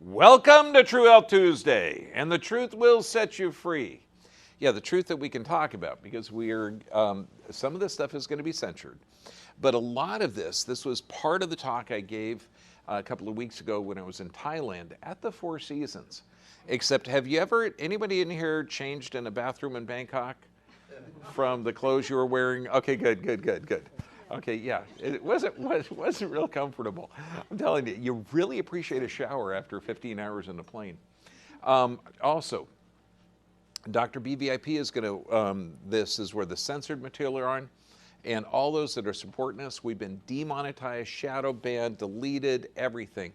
Welcome to True Health Tuesday, and the truth will set you free. Yeah, the truth that we can talk about, because some of this stuff is going to be censored. But a lot of this was part of the talk I gave a couple of weeks ago when I was in Thailand at the Four Seasons. Except, have you ever, anybody in here changed in a bathroom in Bangkok from the clothes you were wearing? Okay, good. Okay, yeah, it wasn't real comfortable. I'm telling you, you really appreciate a shower after 15 hours in a plane. Also, Dr. BVIP is going to, this is where the censored material are on, and all those that are supporting us, we've been demonetized, shadow banned, deleted, everything.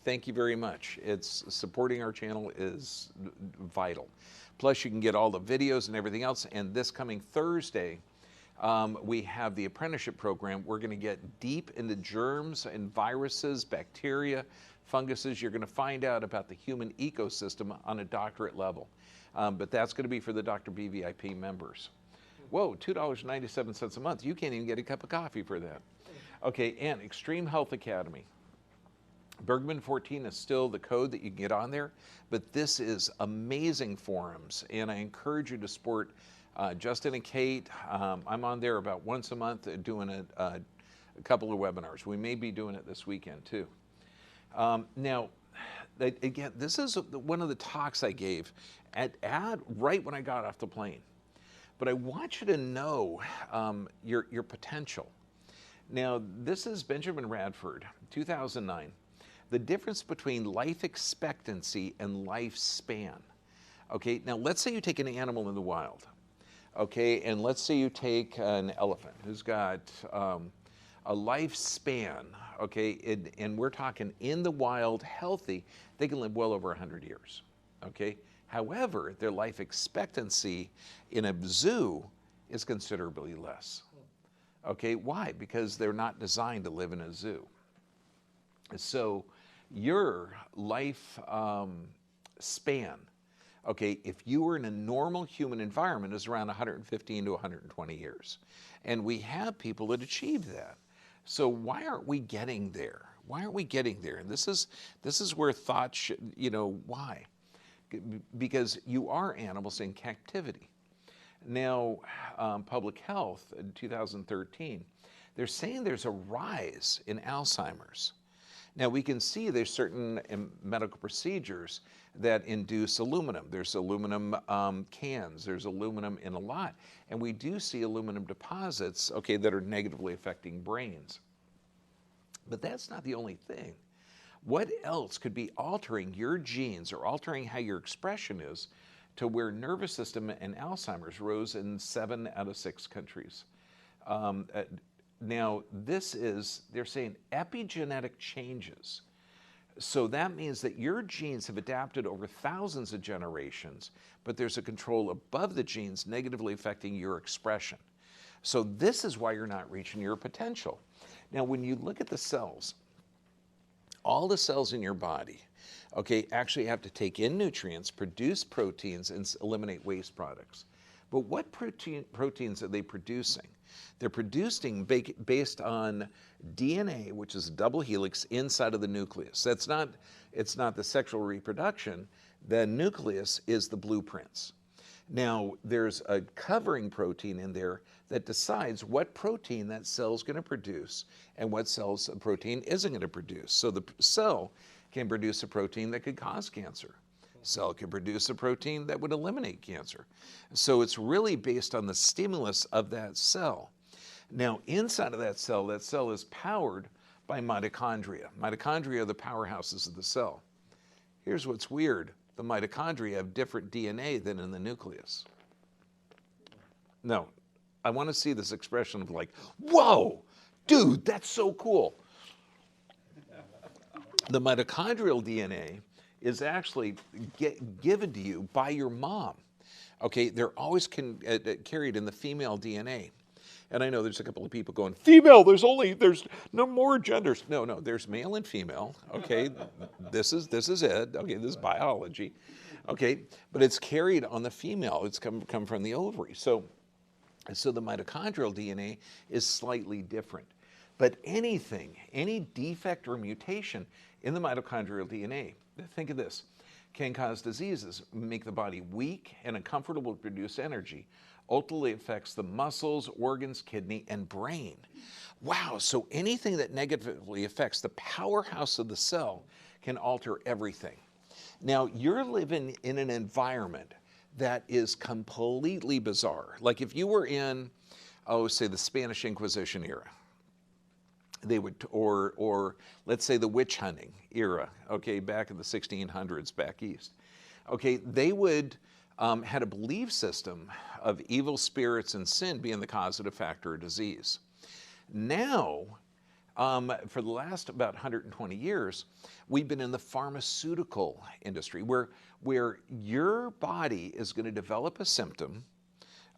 Thank you very much. It's supporting our channel is vital. Plus, you can get all the videos and everything else, and this coming Thursday, we have the apprenticeship program. We're going to get deep into germs and viruses, bacteria, funguses. You're going to find out about the human ecosystem on a doctorate level. But that's going to be for the Dr. BVIP members. Whoa, $2.97 a month. You can't even get a cup of coffee for that. Okay, and Extreme Health Academy. Bergman 14 is still the code that you can get on there, but this is amazing forums, and I encourage you to support Justin and Kate. I'm on there about once a month doing a couple of webinars. We may be doing it this weekend too. Now, again, this is one of the talks I gave right when I got off the plane. But I want you to know your potential. Now, this is Benjamin Radford, 2009. The difference between life expectancy and lifespan. Okay, now let's say you take an animal in the wild. Okay, and let's say you take an elephant who's got a lifespan, okay, and we're talking in the wild, healthy, they can live well over 100 years, okay? However, their life expectancy in a zoo is considerably less, okay? Why? Because they're not designed to live in a zoo. So your life span, okay, if you were in a normal human environment, is around 115 to 120 years. And we have people that achieve that. So why aren't we getting there? Why aren't we getting there? And this is where thought should, why? Because you are animals in captivity. Now, Public Health in 2013, they're saying there's a rise in Alzheimer's. Now, we can see there's certain medical procedures that induce aluminum. There's aluminum cans, there's aluminum in a lot. And we do see aluminum deposits, okay, that are negatively affecting brains. But that's not the only thing. What else could be altering your genes or altering how your expression is to where nervous system and Alzheimer's rose in 7 out of 6 countries? Now, they're saying epigenetic changes. So that means that your genes have adapted over thousands of generations, but there's a control above the genes negatively affecting your expression. So this is why you're not reaching your potential. Now, when you look at the cells, all the cells in your body, okay, actually have to take in nutrients, produce proteins, and eliminate waste products. But what proteins are they producing? They're producing based on DNA, which is a double helix inside of the nucleus. It's not the sexual reproduction. The nucleus is the blueprints. Now, there's a covering protein in there that decides what protein that cell is going to produce and what cell's protein isn't going to produce. So the cell can produce a protein that could cause cancer. Cell can produce a protein that would eliminate cancer. So it's really based on the stimulus of that cell. Now, inside of that cell is powered by mitochondria. Mitochondria are the powerhouses of the cell. Here's what's weird. The mitochondria have different DNA than in the nucleus. No, I want to see this expression of like, whoa, dude, that's so cool. The mitochondrial DNA is actually given to you by your mom. Okay, they're always carried in the female DNA. And I know there's a couple of people going, female, there's no more genders. No, there's male and female. Okay, this is it. Okay, this is biology. Okay, but it's carried on the female. It's come from the ovary. So the mitochondrial DNA is slightly different. But any defect or mutation in the mitochondrial DNA. Think of this. Can cause diseases, make the body weak and uncomfortable to produce energy. Ultimately affects the muscles, organs, kidney, and brain. Wow, so anything that negatively affects the powerhouse of the cell can alter everything. Now, you're living in an environment that is completely bizarre. Like if you were in, oh, say the Spanish Inquisition era, they would, or let's say the witch hunting era, okay, back in the 1600s, back east. Okay, they would had a belief system of evil spirits and sin being the causative factor of disease. Now, for the last about 120 years, we've been in the pharmaceutical industry where your body is going to develop a symptom,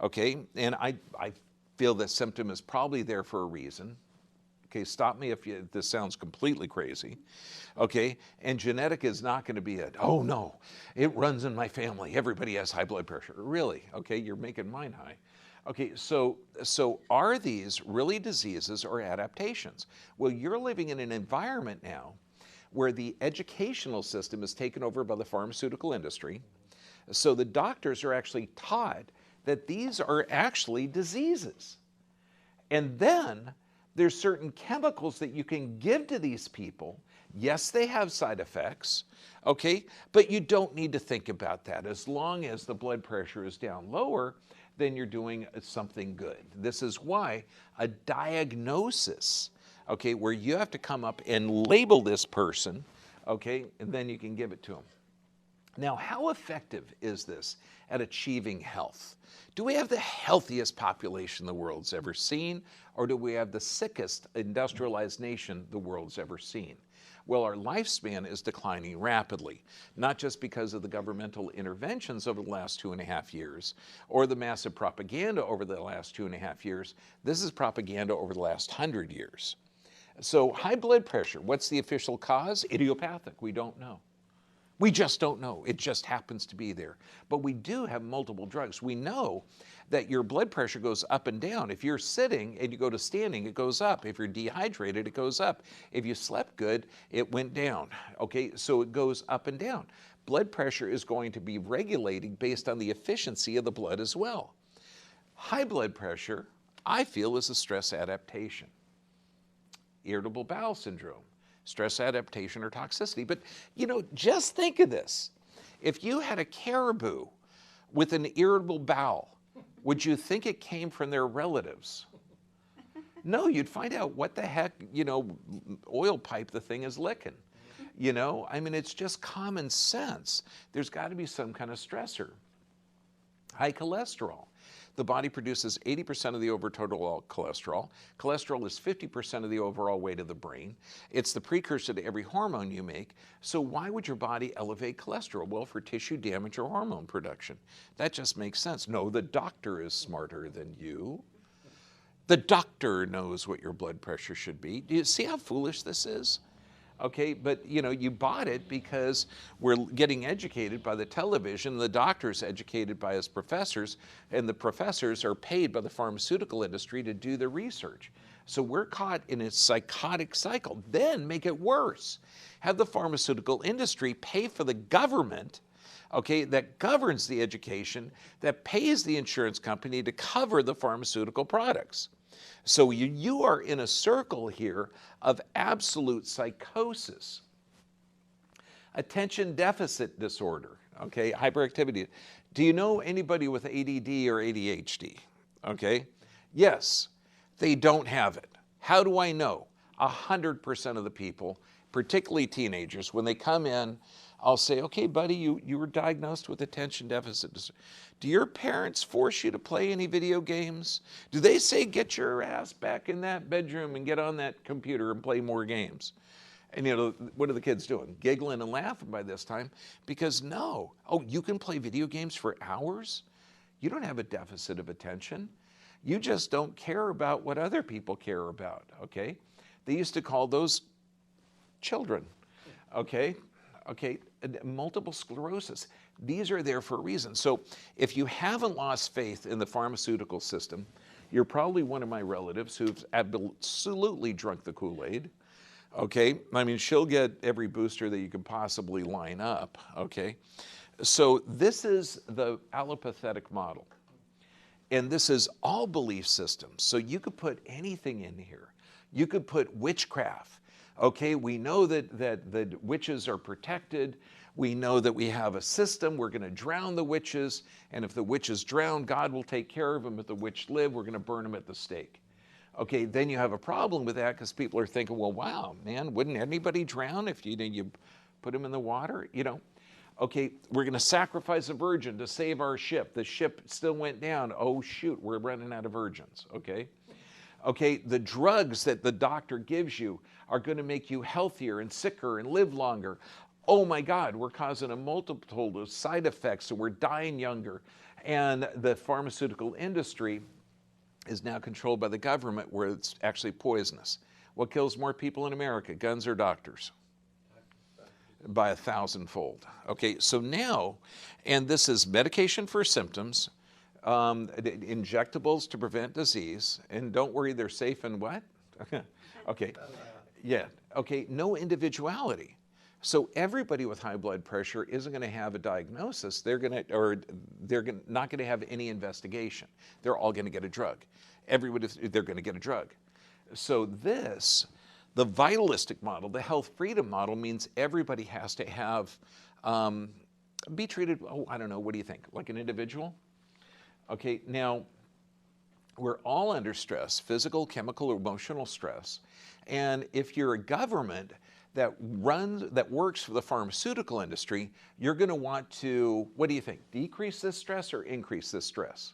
okay, and I feel that symptom is probably there for a reason. Okay, stop me if this sounds completely crazy. Okay, and genetic is not going to be it. Oh no, it runs in my family. Everybody has high blood pressure. Really? Okay, you're making mine high. Okay, so are these really diseases or adaptations? Well, you're living in an environment now where the educational system is taken over by the pharmaceutical industry. So the doctors are actually taught that these are actually diseases. And then there's certain chemicals that you can give to these people. Yes, they have side effects, okay? But you don't need to think about that. As long as the blood pressure is down lower, then you're doing something good. This is why a diagnosis, okay, where you have to come up and label this person, okay, and then you can give it to them. Now, how effective is this at achieving health? Do we have the healthiest population the world's ever seen, or do we have the sickest industrialized nation the world's ever seen? Well, our lifespan is declining rapidly, not just because of the governmental interventions over the last 2.5 years, or the massive propaganda over the last 2.5 years. This is propaganda over the last 100 years. So high blood pressure, what's the official cause? Idiopathic, we don't know. We just don't know. It just happens to be there. But we do have multiple drugs. We know that your blood pressure goes up and down. If you're sitting and you go to standing, it goes up. If you're dehydrated, it goes up. If you slept good, it went down. Okay, so it goes up and down. Blood pressure is going to be regulating based on the efficiency of the blood as well. High blood pressure, I feel, is a stress adaptation. Irritable bowel syndrome. Stress adaptation or toxicity. But, you know, just think of this. If you had a caribou with an irritable bowel, would you think it came from their relatives? No, you'd find out what the heck, you know, oil pipe the thing is licking. You know, I mean, it's just common sense. There's got to be some kind of stressor. High cholesterol. The body produces 80% of the total cholesterol. Cholesterol is 50% of the overall weight of the brain. It's the precursor to every hormone you make. So why would your body elevate cholesterol? Well, for tissue damage or hormone production. That just makes sense. No, the doctor is smarter than you. The doctor knows what your blood pressure should be. Do you see how foolish this is? Okay, but you know, you bought it because we're getting educated by the television, the doctor's educated by his professors, and the professors are paid by the pharmaceutical industry to do the research. So we're caught in a psychotic cycle. Then make it worse. Have the pharmaceutical industry pay for the government, okay, that governs the education, that pays the insurance company to cover the pharmaceutical products. So you are in a circle here of absolute psychosis. Attention deficit disorder, okay, hyperactivity. Do you know anybody with ADD or ADHD? Okay, yes, they don't have it. How do I know? 100% of the people, particularly teenagers, when they come in, I'll say, okay, buddy, you were diagnosed with attention deficit disorder. Do your parents force you to play any video games? Do they say, get your ass back in that bedroom and get on that computer and play more games? And you know, what are the kids doing? Giggling and laughing by this time because no. Oh, you can play video games for hours? You don't have a deficit of attention. You just don't care about what other people care about, okay? They used to call those children, okay? Okay, multiple sclerosis. These are there for a reason. So if you haven't lost faith in the pharmaceutical system, you're probably one of my relatives who've absolutely drunk the Kool-Aid. Okay, I mean, she'll get every booster that you could possibly line up. Okay, so this is the allopathic model. And this is all belief systems. So you could put anything in here. You could put witchcraft. Okay, we know that witches are protected. We know that we have a system. We're going to drown the witches. And if the witches drown, God will take care of them. If the witch live, we're going to burn them at the stake. Okay, then you have a problem with that because people are thinking, well, wow, man, wouldn't anybody drown if you put them in the water? You know. Okay, we're going to sacrifice a virgin to save our ship. The ship still went down. Oh, shoot, we're running out of virgins, okay? Okay, the drugs that the doctor gives you are going to make you healthier and sicker and live longer. Oh, my God, we're causing a multitude of side effects, and we're dying younger. And the pharmaceutical industry is now controlled by the government where it's actually poisonous. What kills more people in America, guns or doctors? By 1,000-fold. Okay, so now, and this is medication for symptoms, injectables to prevent disease, and don't worry, they're safe and what? Okay, yeah, okay, no individuality. So everybody with high blood pressure isn't going to have a diagnosis. They're not going to have any investigation. They're all going to get a drug. They're going to get a drug. So this, the vitalistic model, the health freedom model, means everybody has to have, be treated, oh, I don't know, what do you think? Like an individual? Okay, now, we're all under stress, physical, chemical, emotional stress. And if you're a government that works for the pharmaceutical industry, you're going to want to, what do you think, decrease this stress or increase this stress?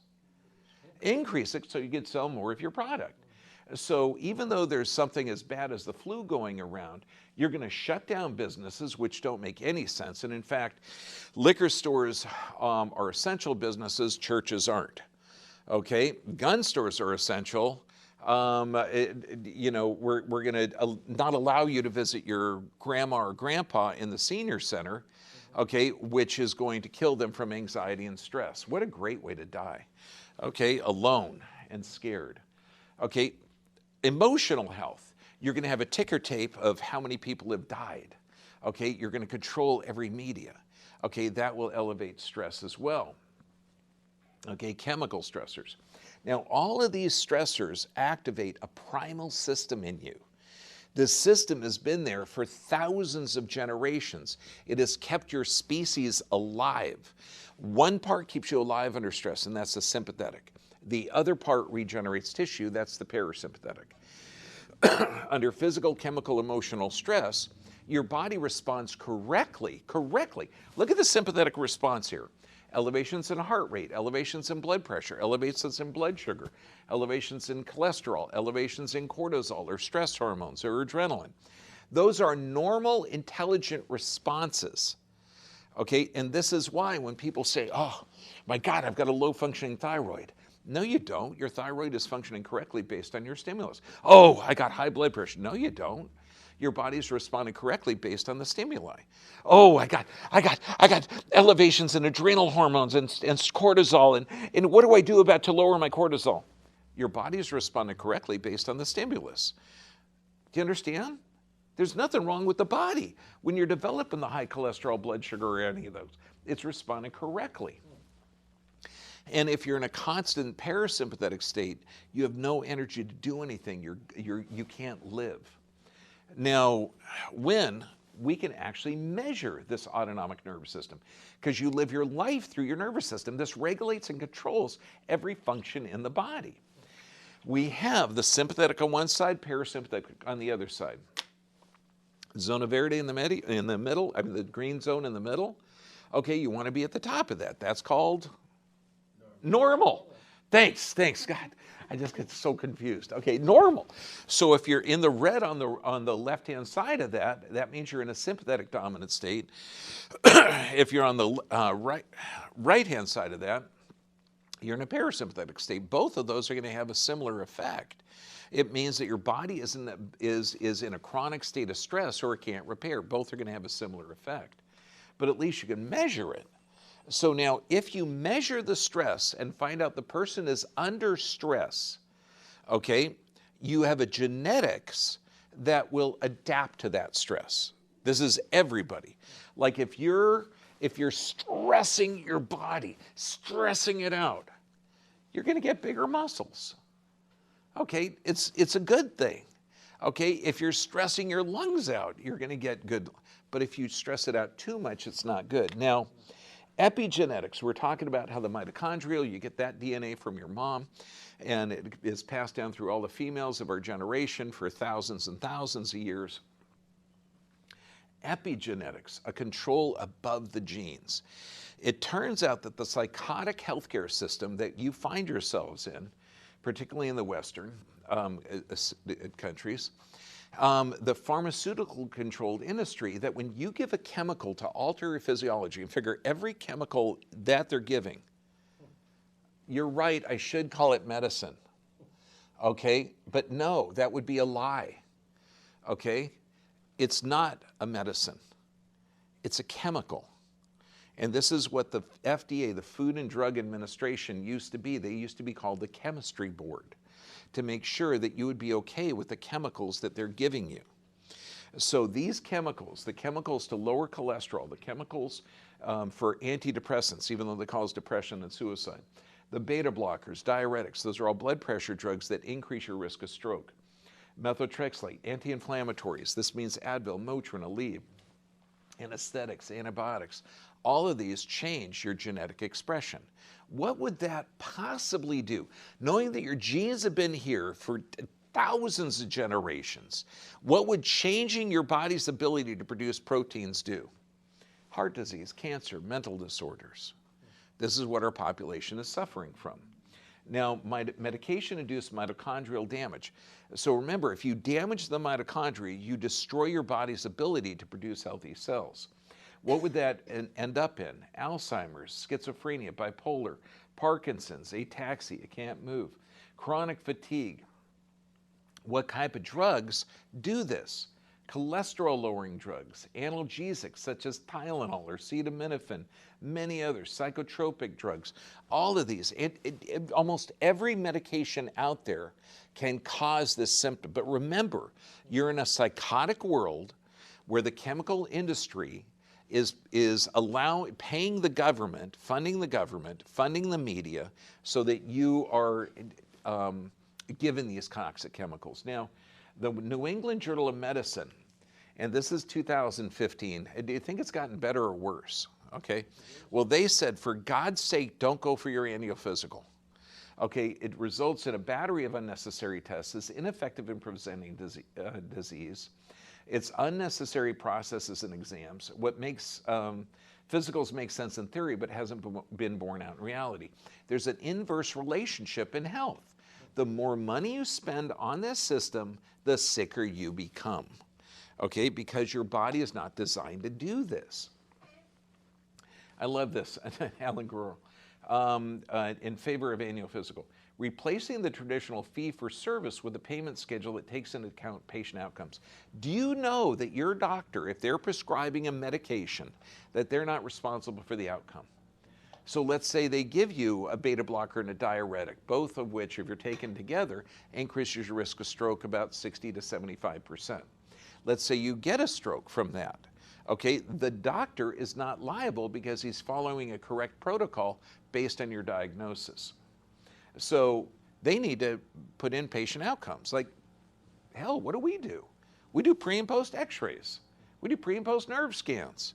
Increase it so you can sell more of your product. So even though there's something as bad as the flu going around, you're going to shut down businesses which don't make any sense. And in fact, liquor stores are essential businesses, churches aren't. Okay, gun stores are essential. You know, we're going to not allow you to visit your grandma or grandpa in the senior center, okay, which is going to kill them from anxiety and stress. What a great way to die. Okay, alone and scared. Okay, emotional health. You're going to have a ticker tape of how many people have died. Okay, you're going to control every media. Okay, that will elevate stress as well. Okay, chemical stressors. Now, all of these stressors activate a primal system in you. This system has been there for thousands of generations. It has kept your species alive. One part keeps you alive under stress, and that's the sympathetic. The other part regenerates tissue, that's the parasympathetic. Under physical, chemical, emotional stress, your body responds correctly. Look at the sympathetic response here. Elevations in heart rate, elevations in blood pressure, elevations in blood sugar, elevations in cholesterol, elevations in cortisol or stress hormones or adrenaline. Those are normal, intelligent responses. Okay, and this is why when people say, oh, my God, I've got a low-functioning thyroid. No, you don't. Your thyroid is functioning correctly based on your stimulus. Oh, I got high blood pressure. No, you don't. Your body's responding correctly based on the stimuli. Oh, I got elevations in adrenal hormones and cortisol, and what do I do about to lower my cortisol? Your body's responding correctly based on the stimulus. Do you understand? There's nothing wrong with the body when you're developing the high cholesterol, blood sugar, or any of those. It's responding correctly. And if you're in a constant parasympathetic state, you have no energy to do anything. You can't live. Now, when we can actually measure this autonomic nervous system, because you live your life through your nervous system, this regulates and controls every function in the body. We have the sympathetic on one side, parasympathetic on the other side. Zona verde in the middle, I mean the green zone in the middle. Okay, you want to be at the top of that. That's called normal. Thanks, God. I just get so confused. Okay, normal. So if you're in the red on the left-hand side of that, that means you're in a sympathetic dominant state. If you're on the right-hand side of that, you're in a parasympathetic state. Both of those are going to have a similar effect. It means that your body is in a chronic state of stress or it can't repair. Both are going to have a similar effect. But at least you can measure it. So now, if you measure the stress and find out the person is under stress, okay, you have a genetics that will adapt to that stress. This is everybody. Like if you're stressing your body, stressing it out, you're going to get bigger muscles. Okay, it's a good thing. Okay, if you're stressing your lungs out, you're going to get good. But if you stress it out too much, it's not good. Now, epigenetics, we're talking about how the mitochondrial, you get that DNA from your mom, and it is passed down through all the females of our generation for thousands and thousands of years. Epigenetics, a control above the genes. It turns out that the psychotic healthcare system that you find yourselves in, particularly in the Western countries, the pharmaceutical controlled industry, that when you give a chemical to alter your physiology, and figure every chemical that they're giving, you're right, I should call it medicine, okay? But no, that would be a lie, okay? It's not a medicine, it's a chemical. And this is what the FDA, the Food and Drug Administration, used to be. They used to be called the Chemistry Board, to make sure that you would be okay with the chemicals that they're giving you. So these chemicals, the chemicals to lower cholesterol, the chemicals for antidepressants, even though they cause depression and suicide, the beta blockers, diuretics, those are all blood pressure drugs that increase your risk of stroke. Methotrexate, anti-inflammatories, this means Advil, Motrin, Aleve, anesthetics, antibiotics, all of these change your genetic expression. What would that possibly do? Knowing that your genes have been here for thousands of generations, what would changing your body's ability to produce proteins do? Heart disease, cancer, mental disorders. This is what our population is suffering from. Now, medication-induced mitochondrial damage. So remember, if you damage the mitochondria, you destroy your body's ability to produce healthy cells. What would that end up in? Alzheimer's, schizophrenia, bipolar, Parkinson's, ataxia, can't move, chronic fatigue. What type of drugs do this? Cholesterol-lowering drugs, analgesics such as Tylenol or acetaminophen, many others, psychotropic drugs, all of these. Almost every medication out there can cause this symptom. But remember, you're in a psychotic world where the chemical industry is paying the government, funding the media, so that you are given these toxic chemicals. Now, the New England Journal of Medicine, and this is 2015, do you think it's gotten better or worse? Okay, well, they said, for God's sake, don't go for your annual physical. Okay, it results in a battery of unnecessary tests, is ineffective in preventing disease. It's unnecessary processes and exams. What makes physicals make sense in theory, but hasn't been borne out in reality. There's an inverse relationship in health. The more money you spend on this system, the sicker you become. Okay, because your body is not designed to do this. I love this, Alan Guerrero, in favor of annual physical. Replacing the traditional fee-for-service with a payment schedule that takes into account patient outcomes. Do you know that your doctor, if they're prescribing a medication, that they're not responsible for the outcome? So let's say they give you a beta blocker and a diuretic, both of which, if you're taken together, increases your risk of stroke about 60 to 75%. Let's say you get a stroke from that. Okay, the doctor is not liable because he's following a correct protocol based on your diagnosis. So they need to put in patient outcomes. Like, hell, what do? We do pre and post x-rays. We do pre and post nerve scans.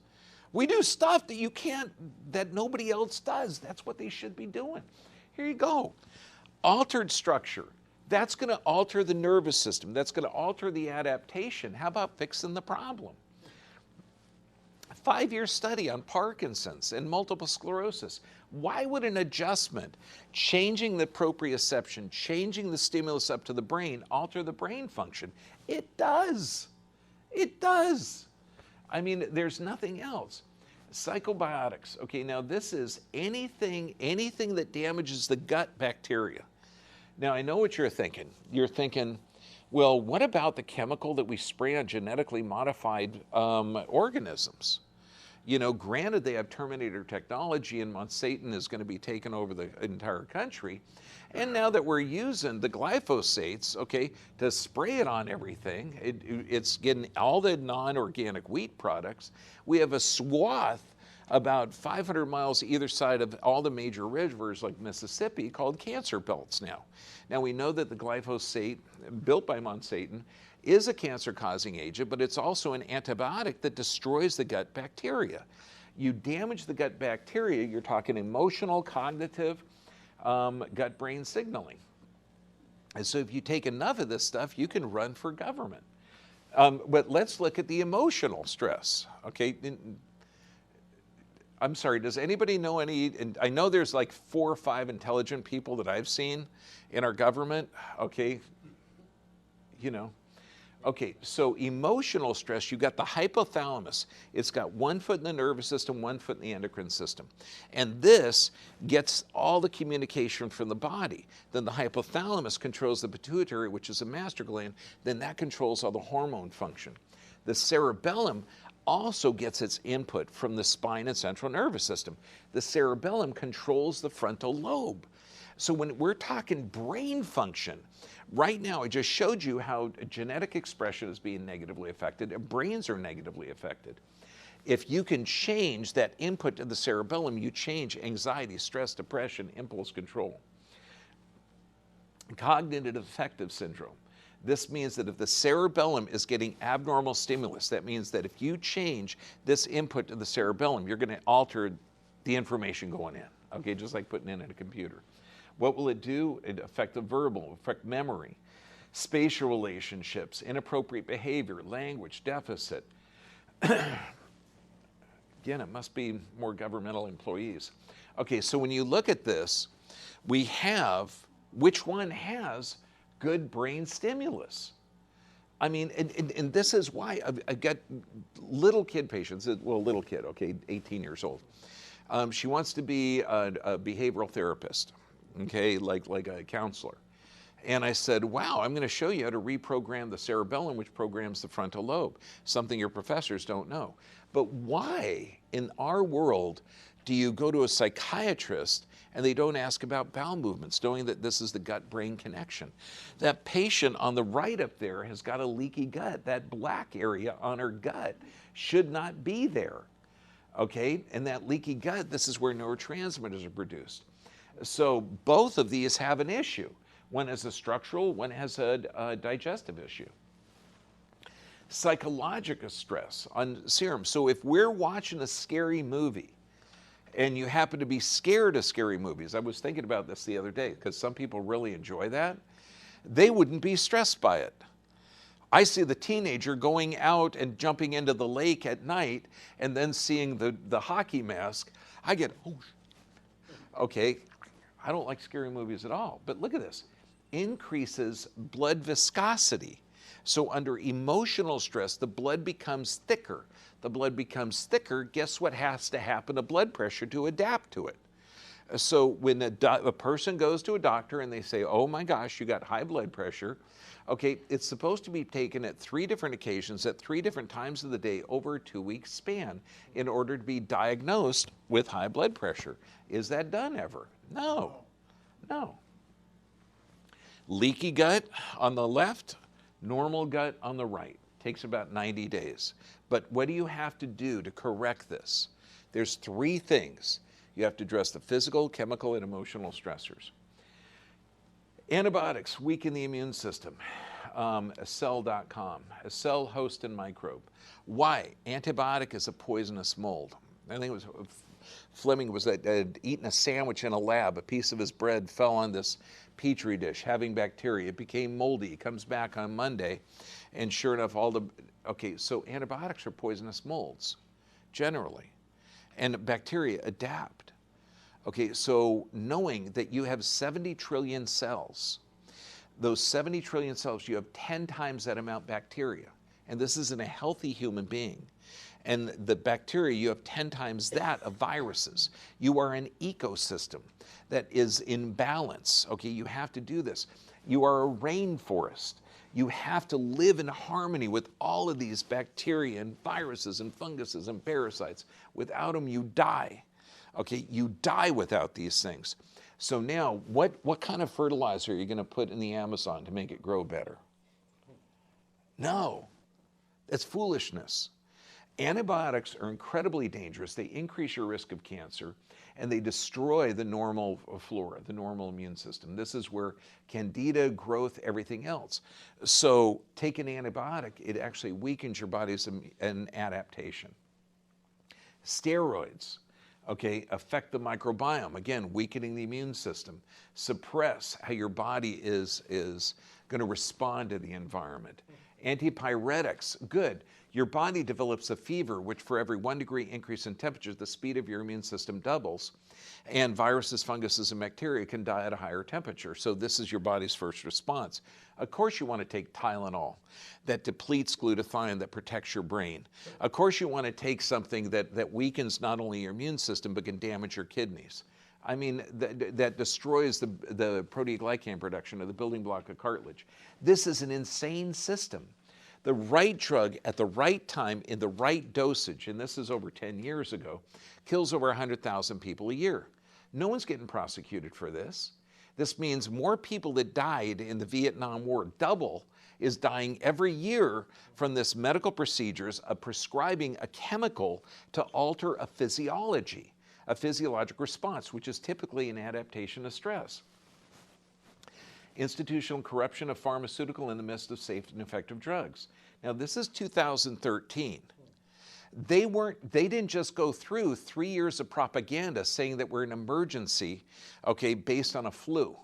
We do stuff that nobody else does. That's what they should be doing. Here you go. Altered structure. That's going to alter the nervous system. That's going to alter the adaptation. How about fixing the problem? 5-year study on Parkinson's and multiple sclerosis. Why would an adjustment, changing the proprioception, changing the stimulus up to the brain, alter the brain function? It does. It does. I mean, there's nothing else. Psychobiotics. Okay, now this is anything that damages the gut bacteria. Now, I know what you're thinking. You're thinking, well, what about the chemical that we spray on genetically modified organisms? You know, granted they have Terminator technology and Monsanto is going to be taking over the entire country. And now that we're using the glyphosates, okay, to spray it on everything, it's getting all the non-organic wheat products. We have a swath about 500 miles either side of all the major rivers like Mississippi called cancer belts now. Now we know that the glyphosate built by Monsanto is a cancer-causing agent, but it's also an antibiotic that destroys the gut bacteria. You damage the gut bacteria, you're talking emotional, cognitive, gut-brain signaling. And so if you take enough of this stuff, you can run for government. But let's look at the emotional stress, okay? I'm sorry, does anybody know any, and I know there's like 4 or 5 intelligent people that I've seen in our government, okay? You know. Okay, so emotional stress, you've got the hypothalamus. It's got 1 foot in the nervous system, 1 foot in the endocrine system. And this gets all the communication from the body. Then the hypothalamus controls the pituitary, which is a master gland. Then that controls all the hormone function. The cerebellum also gets its input from the spine and central nervous system. The cerebellum controls the frontal lobe. So when we're talking brain function, right now I just showed you how genetic expression is being negatively affected and brains are negatively affected. If you can change that input to the cerebellum, you change anxiety, stress, depression, impulse control. Cognitive affective syndrome. This means that if the cerebellum is getting abnormal stimulus, that means that if you change this input to the cerebellum, you're going to alter the information going in, okay, just like putting in a computer. What will it do? It affect the verbal, affect memory, spatial relationships, inappropriate behavior, language deficit. Again, it must be more governmental employees. Okay, so when you look at this, we have, which one has good brain stimulus? I mean, and this is why I've got little kid patients, well, little kid, okay, 18 years old. She wants to be a behavioral therapist, okay, like a counselor. And I said, wow, I'm going to show you how to reprogram the cerebellum, which programs the frontal lobe, something your professors don't know. But why in our world do you go to a psychiatrist and they don't ask about bowel movements, knowing that this is the gut-brain connection? That patient on the right up there has got a leaky gut. That black area on her gut should not be there, okay? And that leaky gut, this is where neurotransmitters are produced. So both of these have an issue. One has a structural, one has a digestive issue. Psychological stress on serum. So if we're watching a scary movie and you happen to be scared of scary movies, I was thinking about this the other day because some people really enjoy that, they wouldn't be stressed by it. I see the teenager going out and jumping into the lake at night and then seeing the hockey mask. I get, oh, okay, I don't like scary movies at all. But look at this. Increases blood viscosity. So under emotional stress, the blood becomes thicker. The blood becomes thicker. Guess what has to happen to blood pressure to adapt to it? So when a person goes to a doctor and they say, oh my gosh, you got high blood pressure, okay, it's supposed to be taken at 3 different occasions at 3 different times of the day over a 2-week span in order to be diagnosed with high blood pressure. Is that done ever? No, no. Leaky gut on the left, normal gut on the right. Takes about 90 days. But what do you have to do to correct this? There's 3 things. You have to address the physical, chemical, and emotional stressors. Antibiotics weaken the immune system. Cell.com, a cell host and microbe. Why? Antibiotic is a poisonous mold. I think it was Fleming was eating a sandwich in a lab. A piece of his bread fell on this petri dish having bacteria. It became moldy. It comes back on Monday, and sure enough, okay, so antibiotics are poisonous molds, generally, and bacteria adapt. Okay, so knowing that you have 70 trillion cells, those 70 trillion cells, you have 10 times that amount bacteria, and this is in a healthy human being. And the bacteria, you have 10 times that of viruses. You are an ecosystem that is in balance. Okay, you have to do this. You are a rainforest. You have to live in harmony with all of these bacteria and viruses and funguses and parasites. Without them, you die. Okay, you die without these things. So now, what kind of fertilizer are you going to put in the Amazon to make it grow better? No, that's foolishness. Antibiotics are incredibly dangerous. They increase your risk of cancer, and they destroy the normal flora, the normal immune system. This is where candida, growth, everything else. So take an antibiotic, it actually weakens your body's adaptation. Steroids, okay, affect the microbiome, again, weakening the immune system, suppress how your body is going to respond to the environment. Antipyretics, good. Your body develops a fever, which for every 1 degree increase in temperature, the speed of your immune system doubles. And viruses, funguses, and bacteria can die at a higher temperature. So this is your body's first response. Of course you want to take Tylenol that depletes glutathione, that protects your brain. Of course you want to take something that weakens not only your immune system, but can damage your kidneys. I mean, that destroys the proteoglycan production of the building block of cartilage. This is an insane system. The right drug at the right time in the right dosage, and this is over 10 years ago, kills over 100,000 people a year. No one's getting prosecuted for this. This means more people that died in the Vietnam War, double, is dying every year from this medical procedures of prescribing a chemical to alter a physiology, a physiologic response, which is typically an adaptation to stress. Institutional corruption of pharmaceutical in the midst of safe and effective drugs. Now this is 2013. They didn't just go through 3 years of propaganda saying that we're an emergency, okay, based on a flu.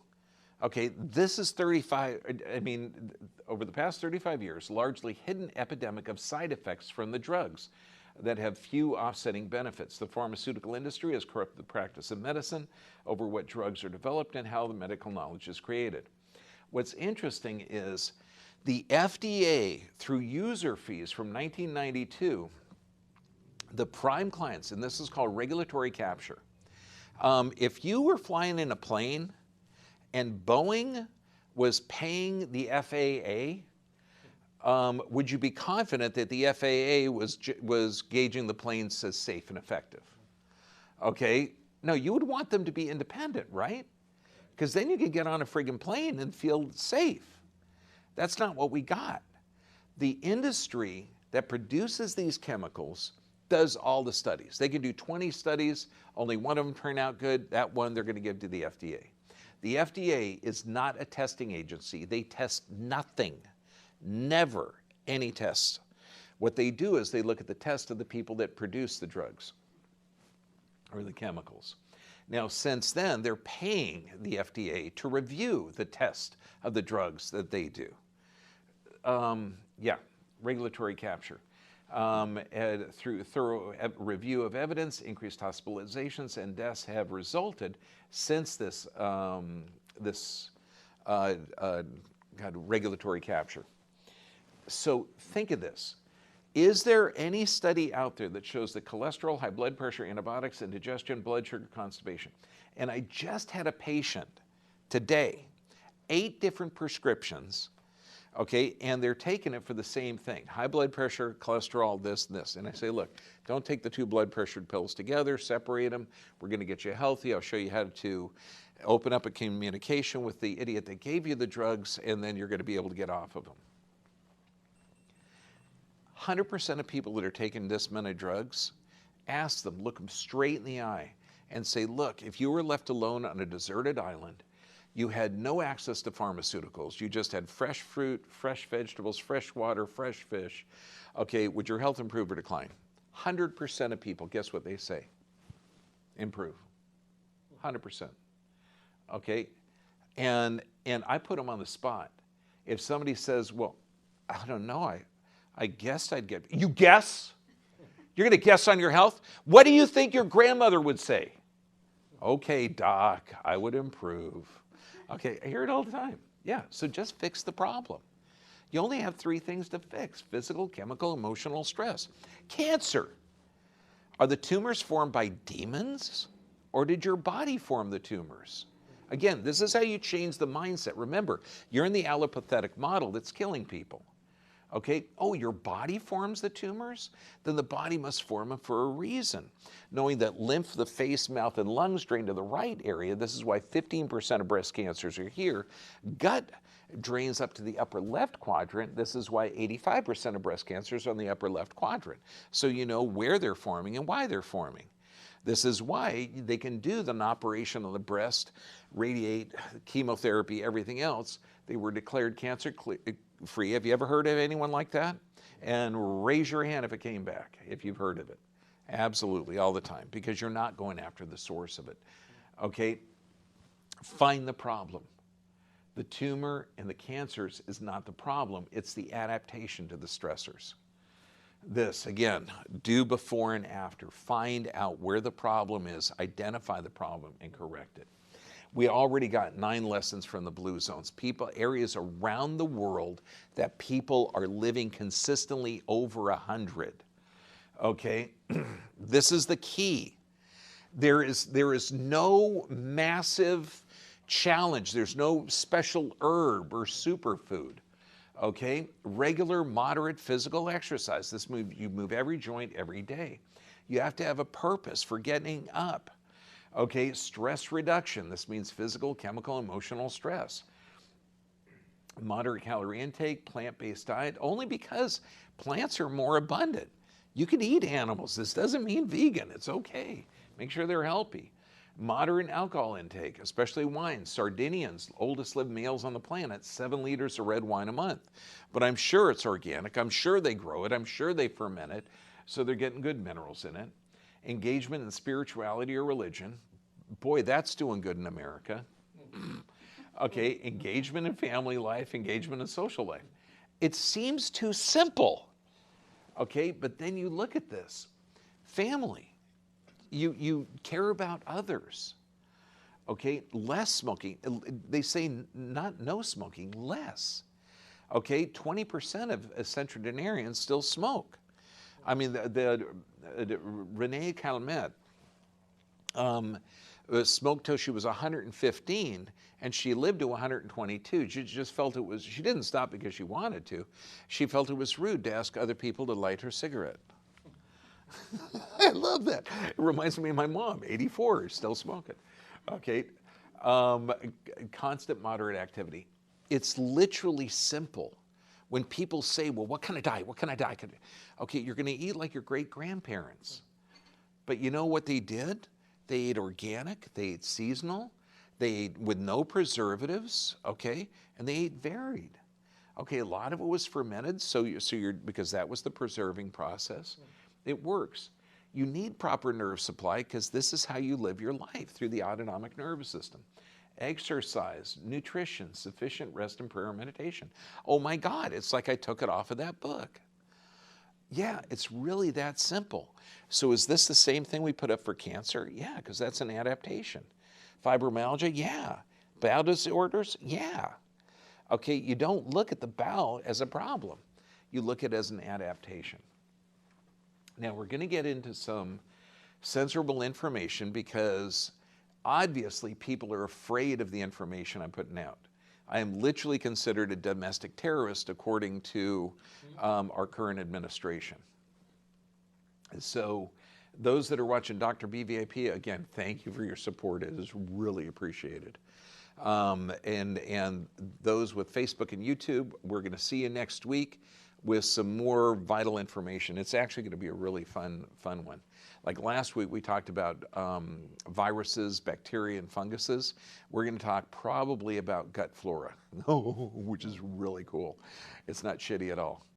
Okay, this is over the past 35 years, largely hidden epidemic of side effects from the drugs that have few offsetting benefits. The pharmaceutical industry has corrupted the practice of medicine over what drugs are developed and how the medical knowledge is created. What's interesting is the FDA, through user fees from 1992, the prime clients, and this is called regulatory capture. If you were flying in a plane and Boeing was paying the FAA, would you be confident that the FAA was gauging the planes as safe and effective? Okay, no, you would want them to be independent, right? Because then you could get on a friggin' plane and feel safe. That's not what we got. The industry that produces these chemicals does all the studies. They can do 20 studies, only one of them turn out good, that one they're going to give to the FDA. The FDA is not a testing agency. They test nothing, never any tests. What they do is they look at the test of the people that produce the drugs or the chemicals. Now, since then, they're paying the FDA to review the test of the drugs that they do. Regulatory capture. Through thorough review of evidence, increased hospitalizations and deaths have resulted since this regulatory capture. So think of this. Is there any study out there that shows that cholesterol, high blood pressure, antibiotics, indigestion, blood sugar, constipation? And I just had a patient today, 8 different prescriptions, okay, and they're taking it for the same thing. High blood pressure, cholesterol, this, and this. And I say, look, don't take the 2 blood pressure pills together, separate them. We're going to get you healthy. I'll show you how to open up a communication with the idiot that gave you the drugs, and then you're going to be able to get off of them. 100% of people that are taking this many drugs, ask them, look them straight in the eye, and say, look, if you were left alone on a deserted island, you had no access to pharmaceuticals, you just had fresh fruit, fresh vegetables, fresh water, fresh fish, okay, would your health improve or decline? 100% of people, guess what they say? Improve. 100%. Okay? And I put them on the spot. If somebody says, well, I don't know, I guess I'd get, you guess? You're going to guess on your health? What do you think your grandmother would say? Okay, doc, I would improve. Okay, I hear it all the time. Yeah, so just fix the problem. You only have 3 things to fix: physical, chemical, emotional, stress. Cancer. Are the tumors formed by demons, or did your body form the tumors? Again, this is how you change the mindset. Remember, you're in the allopathetic model that's killing people. Okay, oh, your body forms the tumors? Then the body must form them for a reason. Knowing that lymph, the face, mouth, and lungs drain to the right area, this is why 15% of breast cancers are here. Gut drains up to the upper left quadrant. This is why 85% of breast cancers are in the upper left quadrant. So you know where they're forming and why they're forming. This is why they can do an operation on the breast, radiate, chemotherapy, everything else. They were declared cancer-free. Have you ever heard of anyone like that? And raise your hand if it came back, if you've heard of it. Absolutely, all the time, because you're not going after the source of it. Okay? Find the problem. The tumor and the cancers is not the problem. It's the adaptation to the stressors. This, again, do before and after. Find out where the problem is, identify the problem, and correct it. We already got 9 lessons from the blue zones. Areas around the world that people are living consistently over 100. Okay, this is the key. There is no massive challenge. There's no special herb or superfood. Okay, regular, moderate physical exercise. You move every joint every day. You have to have a purpose for getting up. Okay, stress reduction. This means physical, chemical, emotional stress. Moderate calorie intake, plant-based diet, only because plants are more abundant. You can eat animals. This doesn't mean vegan. It's okay. Make sure they're healthy. Moderate alcohol intake, especially wine. Sardinians, oldest lived males on the planet, 7 liters of red wine a month. But I'm sure it's organic. I'm sure they grow it. I'm sure they ferment it. So they're getting good minerals in it. Engagement in spirituality or religion. Boy, that's doing good in America. Okay, engagement in family life, engagement in social life. It seems too simple. Okay, but then you look at this. Family. You care about others. Okay, less smoking. They say not no smoking, less. Okay, 20% of centenarians still smoke. I mean, Renee Calmet smoked till she was 115, and she lived to 122. She just felt it was, she didn't stop because she wanted to. She felt it was rude to ask other people to light her cigarette. I love that. It reminds me of my mom, 84, still smoking. Okay, constant moderate activity. It's literally simple. When people say, well, what kind of diet? What kind of diet? Okay, you're going to eat like your great-grandparents. But you know what they did? They ate organic, they ate seasonal, they ate with no preservatives, okay? And they ate varied. Okay, a lot of it was fermented, because that was the preserving process. It works. You need proper nerve supply because this is how you live your life, through the autonomic nervous system. Exercise, nutrition, sufficient rest and prayer and meditation. Oh my God, it's like I took it off of that book. Yeah, it's really that simple. So is this the same thing we put up for cancer? Yeah, because that's an adaptation. Fibromyalgia? Yeah. Bowel disorders? Yeah. Okay, you don't look at the bowel as a problem. You look at it as an adaptation. Now we're going to get into some censorable information because obviously people are afraid of the information I'm putting out. I am literally considered a domestic terrorist according to our current administration. So those that are watching Dr. BVIP, again, thank you for your support. It is really appreciated. And those with Facebook and YouTube, we're going to see you next week with some more vital information. It's actually going to be a really fun one. Like last week, we talked about viruses, bacteria, and funguses. We're going to talk probably about gut flora, which is really cool. It's not shitty at all.